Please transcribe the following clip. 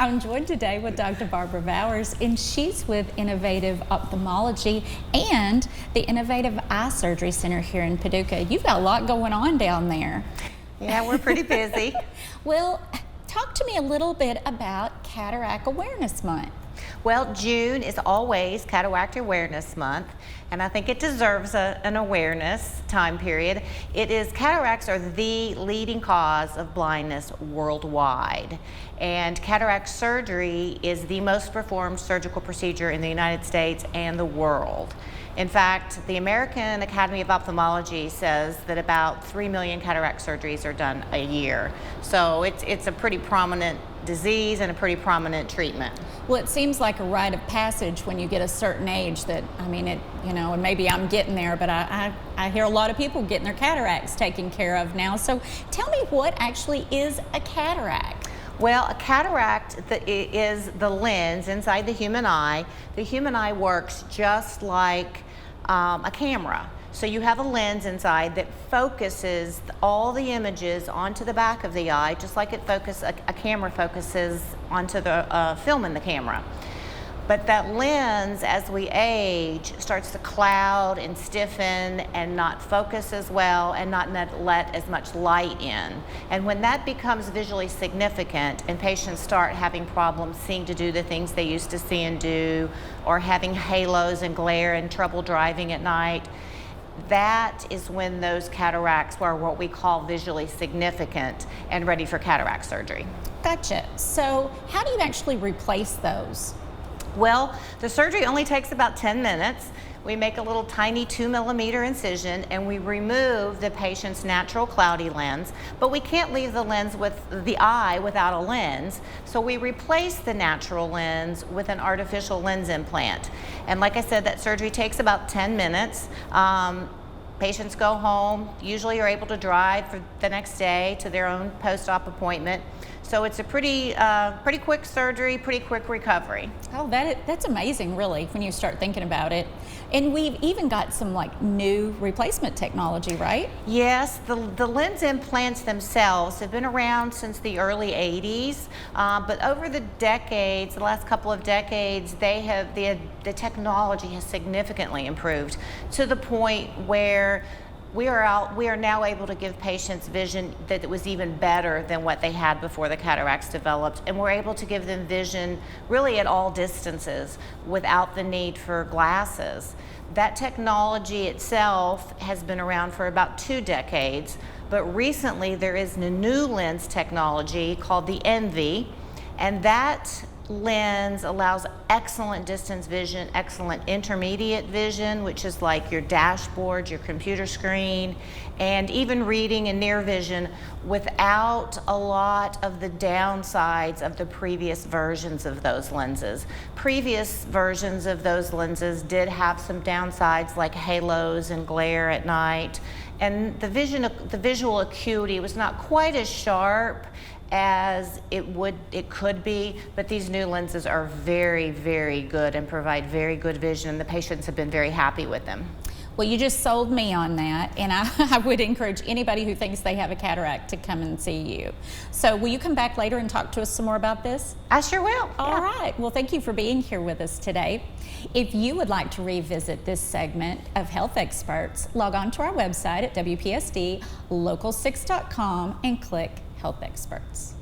I'm joined today with Dr. Barbara Bowers, and she's with Innovative Ophthalmology and the Innovative Eye Surgery Center here in Paducah. You've got a lot going on down there. Yeah, we're pretty busy. Well, talk to me a little bit about Cataract Awareness Month. Well, June is always Cataract Awareness Month, and I think it deserves an awareness time period. Cataracts are the leading cause of blindness worldwide, and cataract surgery is the most performed surgical procedure in the United States and the world. In fact, the American Academy of Ophthalmology says that about 3 million cataract surgeries are done a year. So it's a pretty prominent disease and a pretty prominent treatment. Well, it seems like a rite of passage when you get a certain age that, and maybe I'm getting there, but I hear a lot of people getting their cataracts taken care of now. So tell me, what actually is a cataract? Well, a cataract is the lens inside the human eye. The human eye works just like a camera. So you have a lens inside that focuses all the images onto the back of the eye, just like a camera focuses onto the film in the camera. But that lens, as we age, starts to cloud and stiffen and not focus as well and not let as much light in. And when that becomes visually significant and patients start having problems seeing to do the things they used to see and do, or having halos and glare and trouble driving at night, that is when those cataracts are what we call visually significant and ready for cataract surgery. Gotcha. So how do you actually replace those? Well, the surgery only takes about 10 minutes. We make a little tiny 2mm incision and we remove the patient's natural cloudy lens, but we can't leave the lens with the eye without a lens. So we replace the natural lens with an artificial lens implant. And like I said, that surgery takes about 10 minutes. Patients go home, usually are able to drive for the next day to their own post-op appointment. So it's a pretty quick surgery, pretty quick recovery. Oh, that's amazing, really, when you start thinking about it. And we've even got some new replacement technology, right? Yes, the lens implants themselves have been around since the early 80s, but over the decades, the last couple of decades, the technology has significantly improved to the point where we are now able to give patients vision that was even better than what they had before the cataracts developed, and we're able to give them vision really at all distances without the need for glasses. That technology itself has been around for about 2 decades, but recently there is a new lens technology called the Envy, and that lens allows excellent distance vision, excellent intermediate vision, which is like your dashboard, your computer screen, and even reading and near vision without a lot of the downsides of the previous versions of those lenses. Previous versions of those lenses did have some downsides like halos and glare at night, and the visual acuity was not quite as sharp as it could be, but these new lenses are very, very good and provide very good vision, and the patients have been very happy with them. Well, you just sold me on that, and I would encourage anybody who thinks they have a cataract to come and see you. So will you come back later and talk to us some more about this? I sure will. All right. Well, thank you for being here with us today. If you would like to revisit this segment of Health Experts, log on to our website at WPSD local6.com and click Health Experts.